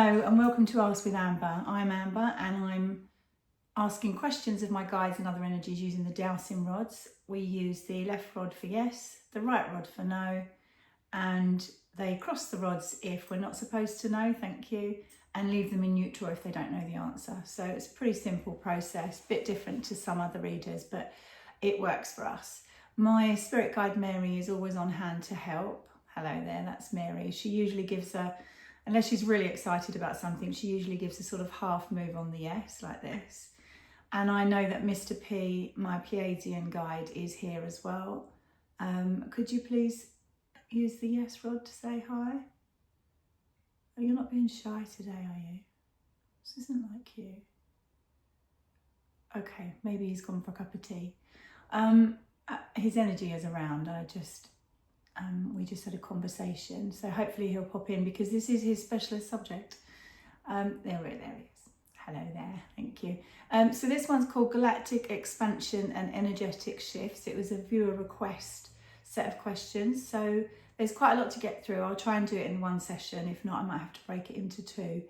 Hello and welcome to Ask with Amber. I'm Amber and I'm asking questions of my guides and other energies using the dowsing rods. We use the left rod for yes, the right rod for no, and they cross the rods if we're not supposed to know, thank you, and leave them in neutral if they don't know the answer. So it's a pretty simple process, a bit different to some other readers, but it works for us. My spirit guide Mary is always on hand to help. Hello there, that's Mary. She usually gives unless she's really excited about something, she usually gives a sort of half move on the yes, like this. And I know that Mr. P, my Pleiadian guide, is here as well. Could you please use the yes rod to say hi? Oh, you're not being shy today, are you? This isn't like you. Okay, maybe he's gone for a cup of tea. His energy is around. We just had a conversation, so hopefully he'll pop in because this is his specialist subject. There he is. Hello there, thank you. So this one's called Galactic Expansion and Energetic Shifts. It was a viewer request set of questions, so there's quite a lot to get through. I'll try and do it in one session. If not, I might have to break it into two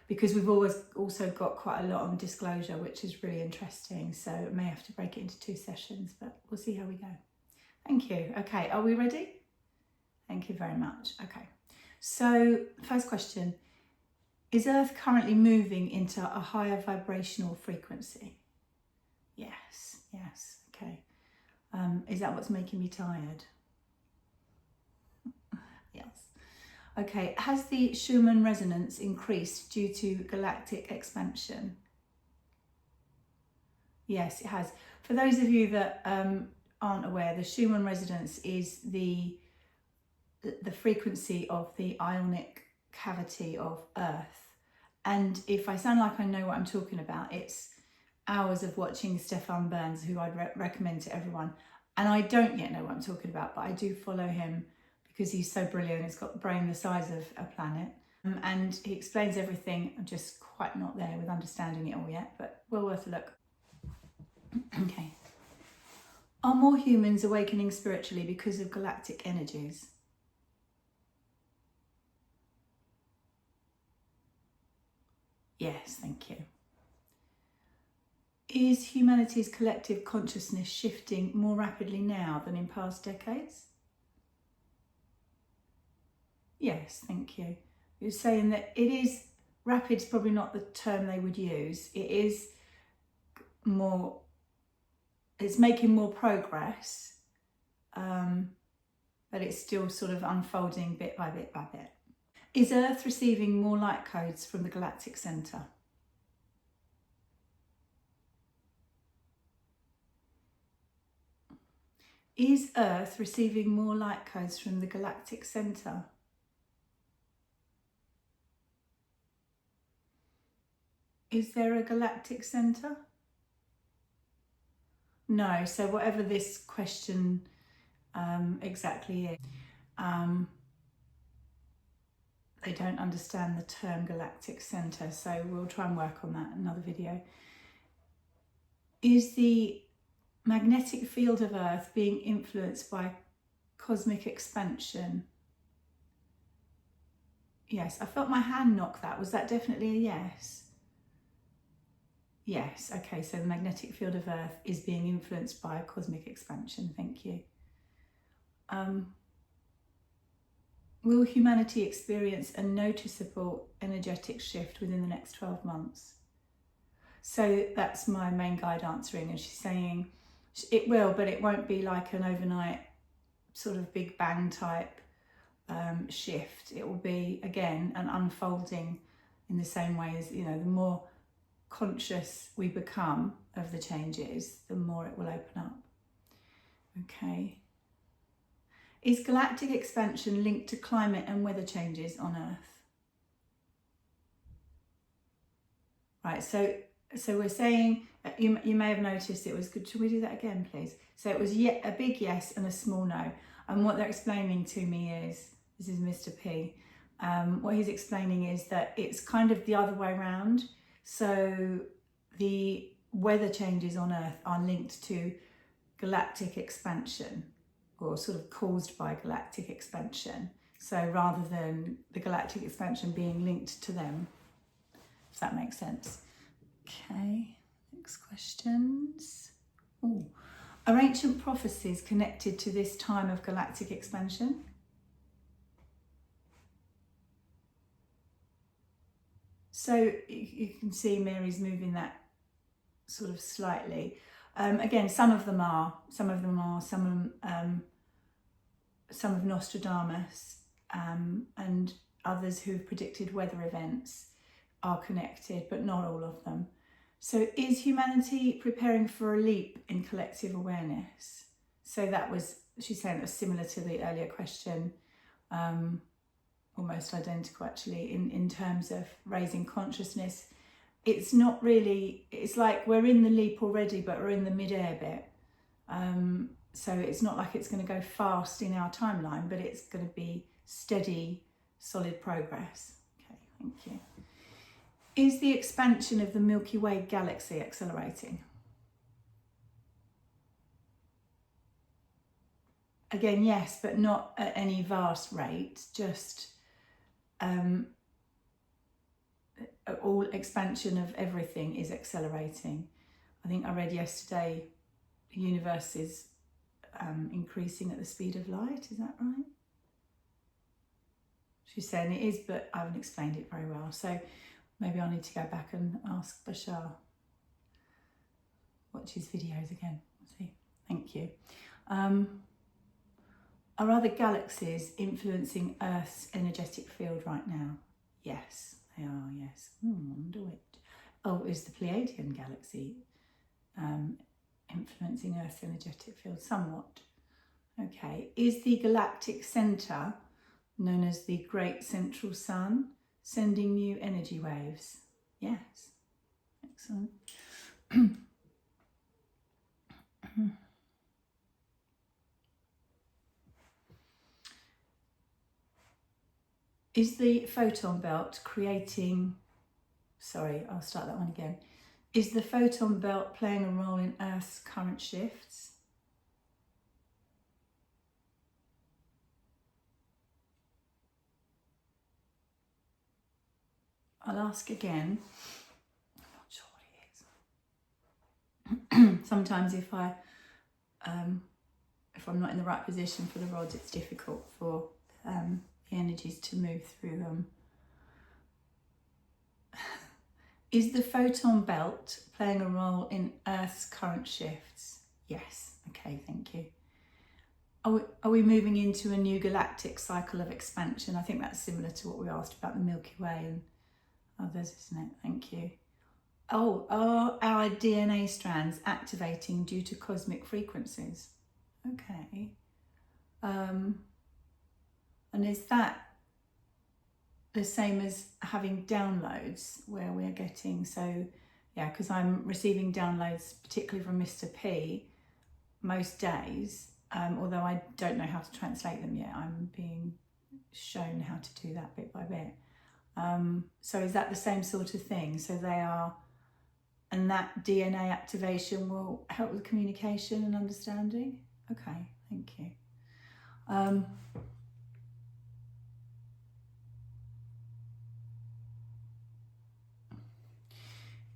because we've always also got quite a lot on disclosure, which is really interesting. So I may have to break it into two sessions, but we'll see how we go. Thank you. Okay, are we ready? Thank you very much. Okay, so first question, is Earth currently moving into a higher vibrational frequency? Yes, okay. Is that what's making me tired? Yes. Okay, has the Schumann resonance increased due to galactic expansion? Yes, it has. For those of you that aren't aware, the Schumann resonance is the frequency of the ionic cavity of Earth. And if I sound like I know what I'm talking about, it's hours of watching Stefan Burns, who I'd recommend to everyone. And I don't yet know what I'm talking about, but I do follow him because he's so brilliant. He's got the brain the size of a planet. And he explains everything. I'm just quite not there with understanding it all yet, but well worth a look. Okay. Are more humans awakening spiritually because of galactic energies? Yes, thank you. Is humanity's collective consciousness shifting more rapidly now than in past decades? Yes, thank you. You're saying that it is, rapid's probably not the term they would use. It is more, it's making more progress, but it's still sort of unfolding bit by bit by bit. Is Earth receiving more light codes from the galactic centre? Is Earth receiving more light codes from the galactic centre? Is there a galactic centre? No, so whatever this question exactly is, they don't understand the term galactic centre, so we'll try and work on that in another video. Is the magnetic field of Earth being influenced by cosmic expansion? Yes, I felt my hand knock that. Was that definitely a yes? Yes, okay, so the magnetic field of Earth is being influenced by cosmic expansion, thank you. Will humanity experience a noticeable energetic shift within the next 12 months? So that's my main guide answering, and she's saying it will, but it won't be like an overnight sort of big bang type shift. It will be, again, an unfolding in the same way as, the more conscious we become of the changes, the more it will open up. Okay. Is galactic expansion linked to climate and weather changes on Earth? Right, so we're saying, you may have noticed it was good. Should we do that again, please? So it was a big yes and a small no. And what they're explaining to me is, this is Mr. P, what he's explaining is that it's kind of the other way around. So the weather changes on Earth are linked to galactic expansion, or sort of caused by galactic expansion. So rather than the galactic expansion being linked to them. if that makes sense. Okay, next questions. Ooh. Are ancient prophecies connected to this time of galactic expansion? So you can see Mary's moving that sort of slightly. Again, some of them are, some of Nostradamus and others who've predicted weather events are connected, but not all of them. So is humanity preparing for a leap in collective awareness? So that was, she's saying, that was similar to the earlier question, almost identical actually, in terms of raising consciousness. It's not really, it's like we're in the leap already, but we're in the mid-air bit. So it's not like it's going to go fast in our timeline, but it's going to be steady, solid progress. Okay, thank you. Is the expansion of the Milky Way galaxy accelerating? Again, yes, but not at any vast rate, just all expansion of everything is accelerating. I think I read yesterday the universe is increasing at the speed of light, is that right? She's saying it is, but I haven't explained it very well. So maybe I'll need to go back and ask Bashar. Watch his videos again. See, thank you. Are other galaxies influencing Earth's energetic field right now? Yes, they are, yes. I wonder which. Oh, is the Pleiadian galaxy influencing Earth's energetic field? Somewhat. Okay. Is the galactic centre, known as the Great Central Sun, sending new energy waves? Yes. Excellent. Is the photon belt creating... Sorry, I'll start that one again. Is the photon belt playing a role in Earth's current shifts? I'll ask again. I'm not sure what it is. Sometimes if I'm not in the right position for the rods, it's difficult for the energies to move through them. Is the photon belt playing a role in Earth's current shifts? Yes. Okay, thank you. Are we moving into a new galactic cycle of expansion? I think that's similar to what we asked about the Milky Way and others, isn't it? Thank you. Oh, are our DNA strands activating due to cosmic frequencies? Okay. And is that the same as having downloads where we're getting, so yeah, because I'm receiving downloads particularly from Mr. P most days, although I don't know how to translate them yet. I'm being shown how to do that bit by bit. So is that the same sort of thing? So they are, and that DNA activation will help with communication and understanding? Okay, thank you.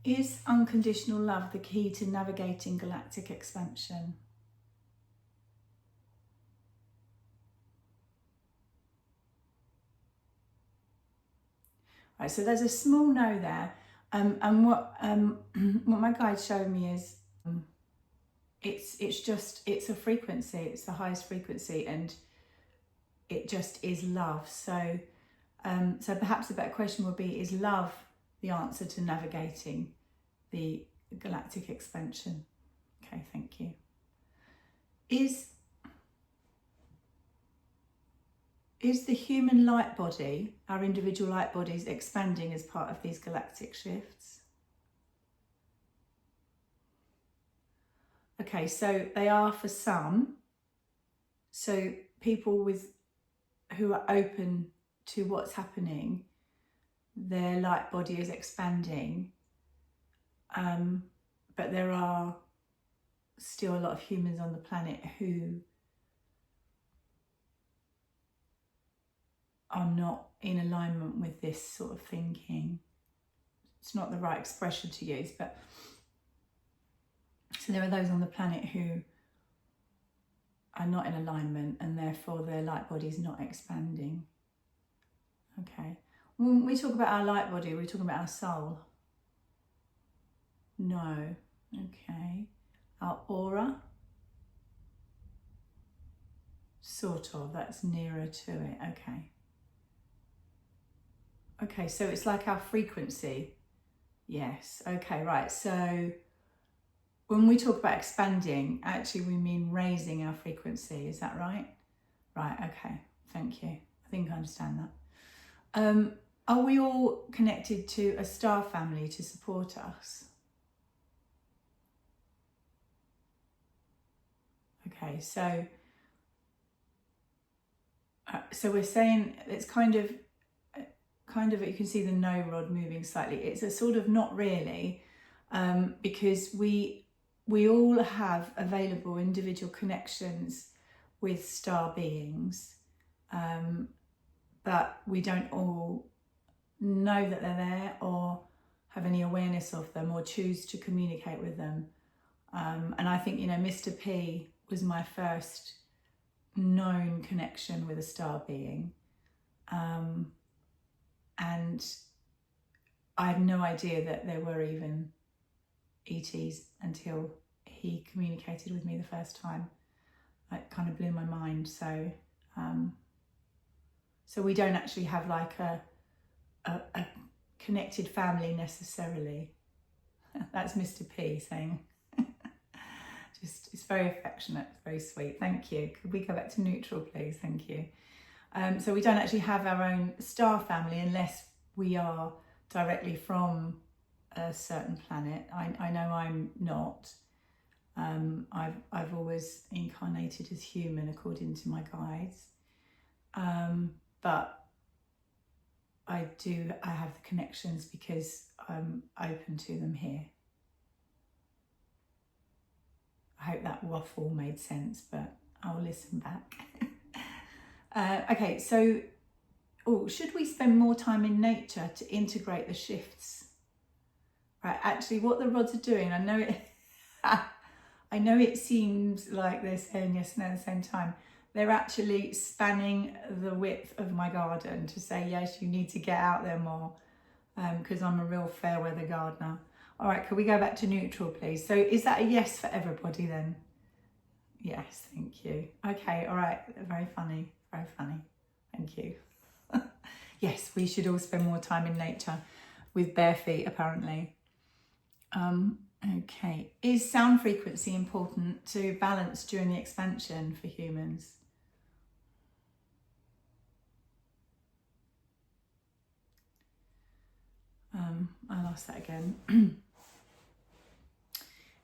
Is unconditional love the key to navigating galactic expansion? Right, so there's a small no there, and what my guide showed me is it's a frequency, it's the highest frequency, and it just is love. So so perhaps a better question would be, is love the answer to navigating the galactic expansion? Okay, thank you. Is the human light body, our individual light bodies, expanding as part of these galactic shifts? Okay, so they are for some. So people who are open to what's happening, their light body is expanding. But there are still a lot of humans on the planet who are not in alignment with this sort of thinking. it's not the right expression to use, but so there are those on the planet who are not in alignment and therefore their light body is not expanding. Okay. When we talk about our light body, we're talking about our soul. No. Okay. Our aura. Sort of. That's nearer to it. Okay. Okay, so it's like our frequency. Yes. Okay, right. So when we talk about expanding, actually we mean raising our frequency. Is that right? Right. Okay. Thank you. I think I understand that. Are we all connected to a star family to support us? Okay, so we're saying it's kind of you can see the no rod moving slightly. It's a sort of not really, because we all have available individual connections with star beings, but we don't all know that they're there or have any awareness of them or choose to communicate with them. And I think, Mr. P was my first known connection with a star being. And I had no idea that there were even ETs until he communicated with me the first time. It kind of blew my mind. So we don't actually have like a connected family necessarily. That's Mr. P saying. It's very affectionate, very sweet. Thank you. Could we go back to neutral, please? Thank you. So we don't actually have our own star family unless we are directly from a certain planet. I know I'm not. I've always incarnated as human according to my guides. But I have the connections because I'm open to them here. I hope that waffle made sense, but I'll listen back. Okay, so should we spend more time in nature to integrate the shifts? Right, actually what the rods are doing, I know it seems like they're saying yes and no at the same time. They're actually spanning the width of my garden to say, yes, you need to get out there more, because I'm a real fair weather gardener. All right, can we go back to neutral, please? So is that a yes for everybody then? Yes, thank you. Okay, all right, very funny, very funny. Thank you. Yes, we should all spend more time in nature with bare feet, apparently. Okay, is sound frequency important to balance during the expansion for humans? I'll ask that again.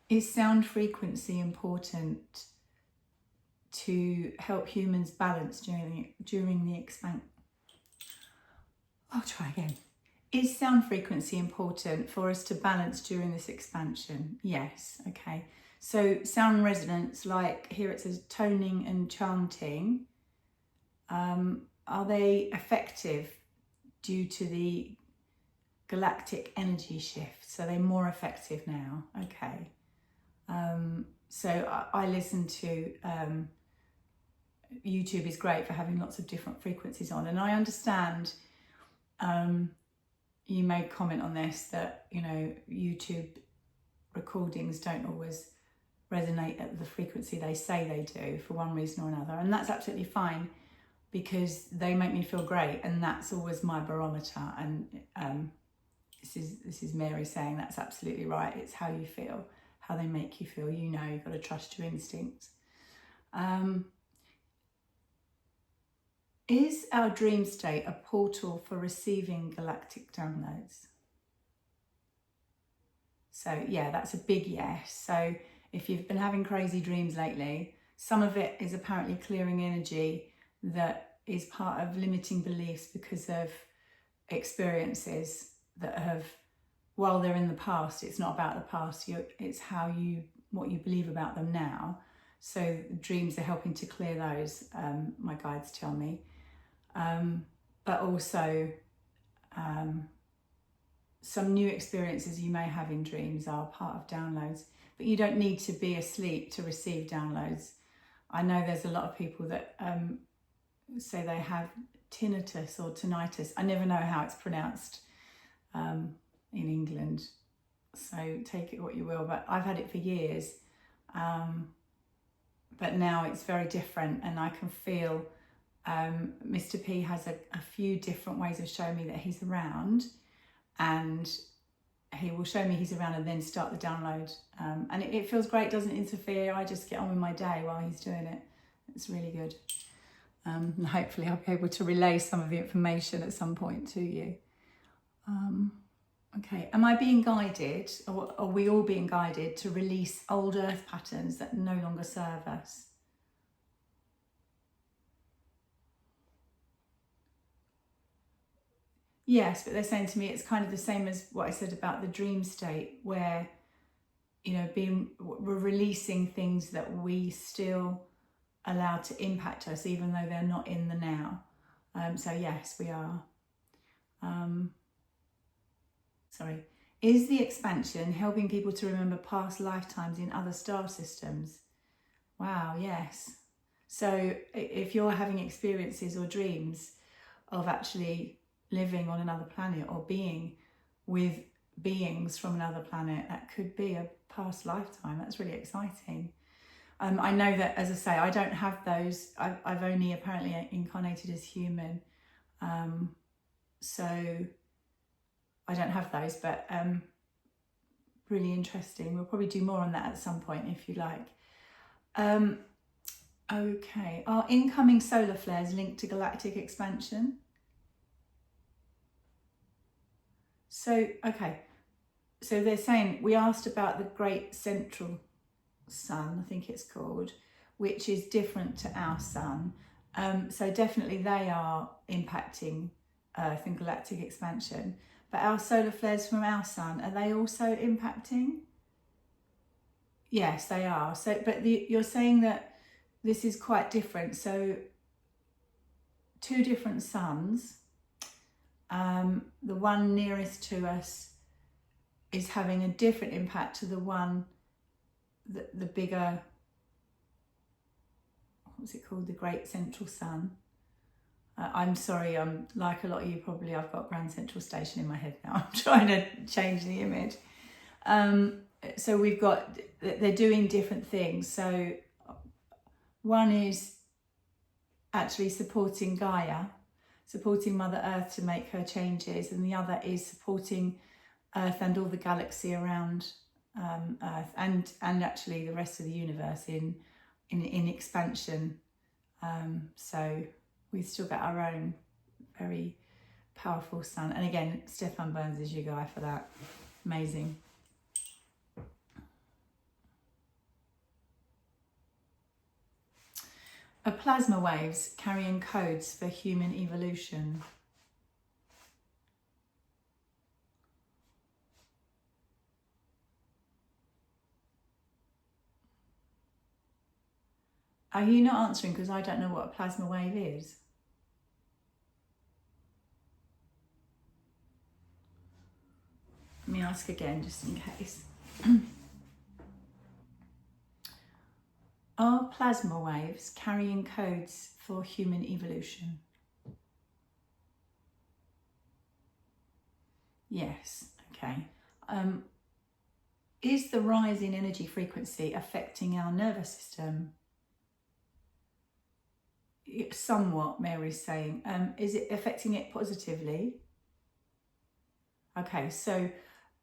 Is sound frequency important to help humans balance during the expansion? I'll try again. Is sound frequency important for us to balance during this expansion? Yes. Okay. So sound resonance, like here it says toning and chanting, are they effective due to the galactic energy shift? So they're more effective now. Okay. So I listen to YouTube is great for having lots of different frequencies on, and I understand you made comment on this that YouTube recordings don't always resonate at the frequency they say they do for one reason or another, and that's absolutely fine because they make me feel great, and that's always my barometer. And this is Mary saying that's absolutely right. It's how you feel, how they make you feel. You've got to trust your instincts. Is our dream state a portal for receiving galactic downloads? So yeah, that's a big yes. So if you've been having crazy dreams lately, some of it is apparently clearing energy that is part of limiting beliefs because of experiences that have, while they're in the past, it's not about the past, it's what you believe about them now. So dreams are helping to clear those, my guides tell me. But also some new experiences you may have in dreams are part of downloads, but you don't need to be asleep to receive downloads. I know there's a lot of people that say they have tinnitus or tinnitus. I never know how it's pronounced in England, so take it what you will, but I've had it for years. But now it's very different, and I can feel Mr. P has a few different ways of showing me that he's around, and he will show me he's around and then start the download. And it feels great, doesn't interfere. I just get on with my day while he's doing it. It's really good. And hopefully I'll be able to relay some of the information at some point to you. Okay, am I being guided, or are we all being guided to release old earth patterns that no longer serve us? Yes, but they're saying to me it's kind of the same as what I said about the dream state, where, you know, we're releasing things that we still allow to impact us, even though they're not in the now. So yes, we are. Sorry. Is the expansion helping people to remember past lifetimes in other star systems? Wow, yes. So if you're having experiences or dreams of actually living on another planet or being with beings from another planet, that could be a past lifetime. That's really exciting. I know that, as I say, I don't have those. I've only apparently incarnated as human. So I don't have those, but really interesting. We'll probably do more on that at some point if you like. Okay, are incoming solar flares linked to galactic expansion? So, okay, so they're saying, we asked about the great central sun, I think it's called, which is different to our sun. So definitely they are impacting Earth and galactic expansion. But our solar flares from our sun, are they also impacting? Yes, they are. So, but you're saying that this is quite different. So two different suns. The one nearest to us is having a different impact to the one, the bigger, what's it called? The great central sun. I'm sorry, like a lot of you probably, I've got Grand Central Station in my head now. I'm trying to change the image. So we've got, they're doing different things. So one is actually supporting Gaia, supporting Mother Earth to make her changes, and the other is supporting Earth and all the galaxy around Earth, and actually the rest of the universe in expansion. So we've still got our own very powerful sun. And again, Stefan Burns is your guy for that. Amazing. Are plasma waves carrying codes for human evolution? Are you not answering because I don't know what a plasma wave is? Let me ask again, just in case. Are plasma waves carrying codes for human evolution? Yes, okay. Is the rise in energy frequency affecting our nervous system? Somewhat, Mary's saying. Is it affecting it positively? Okay, so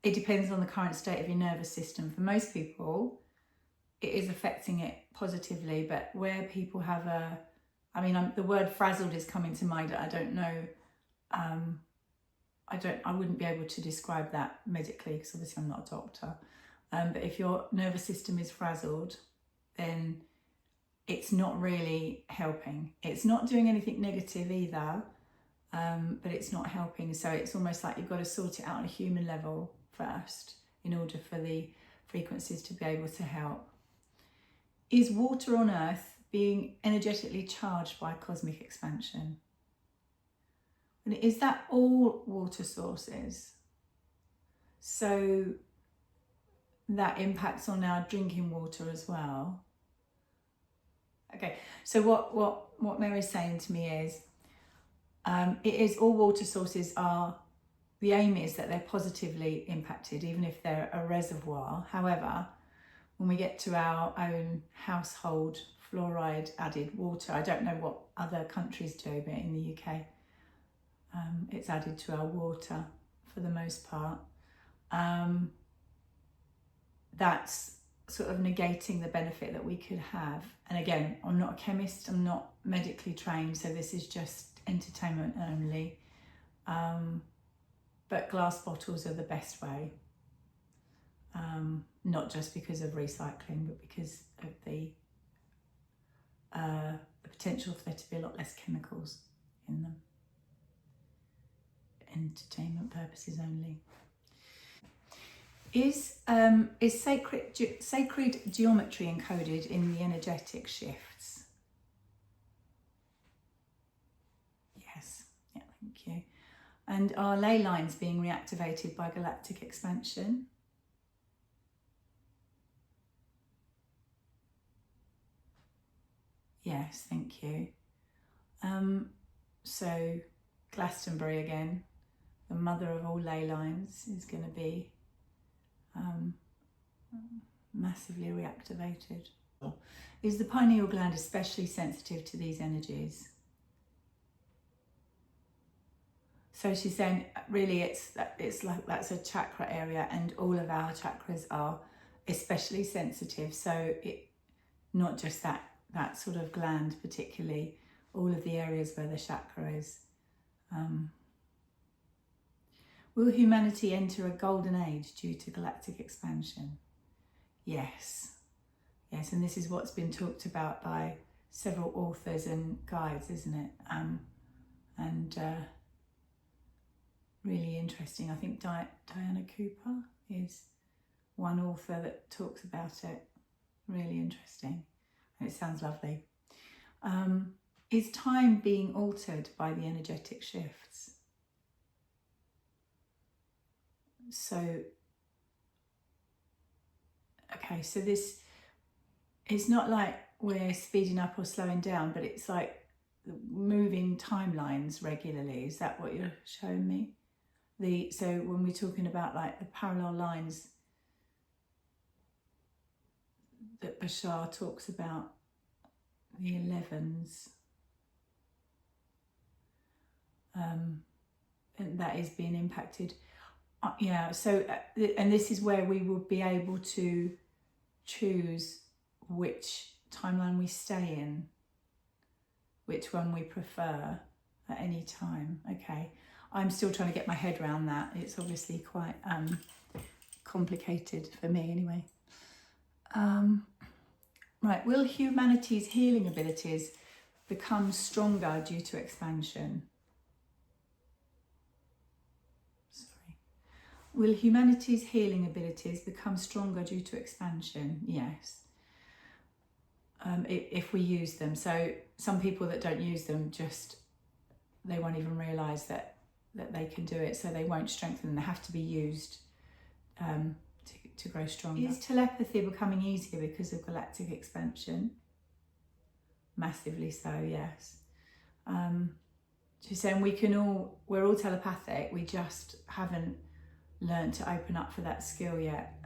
it depends on the current state of your nervous system. For most people, it is affecting it positively, but where people have the word frazzled is coming to mind. I don't know. I wouldn't be able to describe that medically because obviously I'm not a doctor. But if your nervous system is frazzled, then it's not really helping. It's not doing anything negative either, but it's not helping. So it's almost like you've got to sort it out on a human level first in order for the frequencies to be able to help. Is water on Earth being energetically charged by cosmic expansion? And is that all water sources? So that impacts on our drinking water as well. Okay, so what Mary's saying to me is, it is all water sources are, the aim is that they're positively impacted, even if they're a reservoir. However, when we get to our own household fluoride added water, I don't know what other countries do, but in the UK, it's added to our water for the most part. That's sort of negating the benefit that we could have. And again, I'm not a chemist, I'm not medically trained, so this is just entertainment only. But glass bottles are the best way. Not just because of recycling, but because of the potential for there to be a lot less chemicals in them. Entertainment purposes only. Is sacred geometry encoded in the energetic shifts? Yes, yeah, thank you. And are ley lines being reactivated by galactic expansion? Yes, thank you. So Glastonbury again, the mother of all ley lines, is going to be massively reactivated. Is the pineal gland especially sensitive to these energies? So she's saying really it's like that's a chakra area, and all of our chakras are especially sensitive. So it not just that sort of gland particularly, all of the areas where the chakra is. Will humanity enter a golden age due to galactic expansion? Yes. Yes, and this is what's been talked about by several authors and guides, isn't it? Really interesting. I think Diana Cooper is one author that talks about it. Really interesting. And it sounds lovely. Is time being altered by the energetic shifts? So, okay, so this, it's not like we're speeding up or slowing down, but it's like moving timelines regularly. Is that what you're showing me? So when we're talking about like the parallel lines that Bashar talks about, the 11s, and that is being impacted. Yeah, so, and this is where we will be able to choose which timeline we stay in, which one we prefer at any time. Okay, I'm still trying to get my head around that. It's obviously quite complicated for me anyway. Right, will humanity's healing abilities become stronger due to expansion? Will humanity's healing abilities become stronger due to expansion? Yes. If we use them. So some people that don't use them, they won't even realise that they can do it, so they won't strengthen them. They have to be used to grow stronger. Is telepathy becoming easier because of galactic expansion? Massively so, yes. She's saying we're all telepathic, we just haven't learned to open up for that skill yet,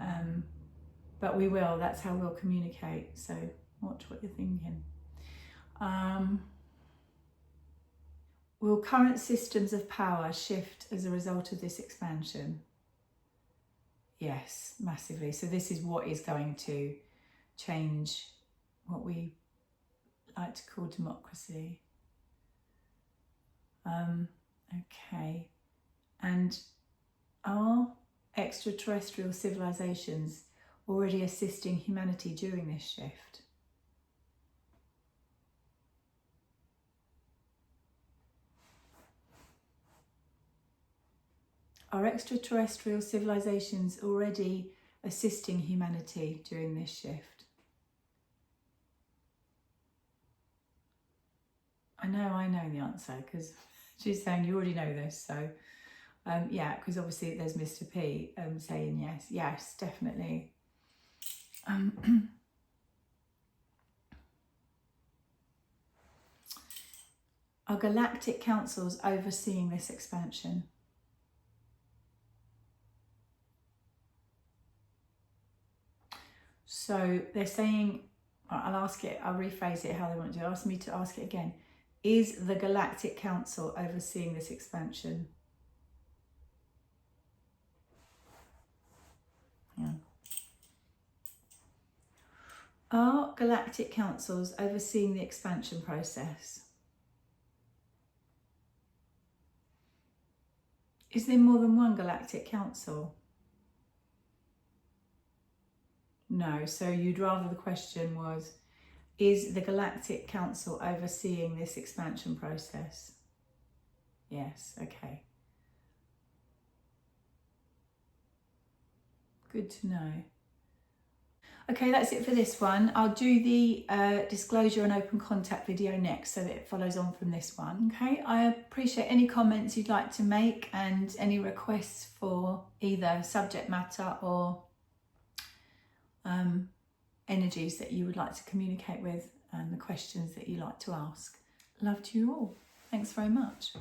but we will. That's how we'll communicate, so watch what you're thinking. Will current systems of power shift as a result of this expansion? Yes, massively. So this is what is going to change what we like to call democracy. Okay, and are extraterrestrial civilizations already assisting humanity during this shift? Are extraterrestrial civilizations already assisting humanity during this shift? I know the answer, because she's saying you already know this, so Yeah, because obviously there's Mr. P saying yes. Yes, definitely. Are galactic councils overseeing this expansion? So they're saying, I'll ask it, I'll rephrase it how they want to do it. Ask me to ask it again. Is the Galactic Council overseeing this expansion? Yeah. Are galactic councils overseeing the expansion process? Is there more than one galactic council? No. So you'd rather the question was, is the Galactic Council overseeing this expansion process? Yes. Okay. Good to know. Okay, that's it for this one. I'll do the disclosure and open contact video next so that it follows on from this one. Okay, I appreciate any comments you'd like to make and any requests for either subject matter or energies that you would like to communicate with and the questions that you like to ask. Love to you all. Thanks very much.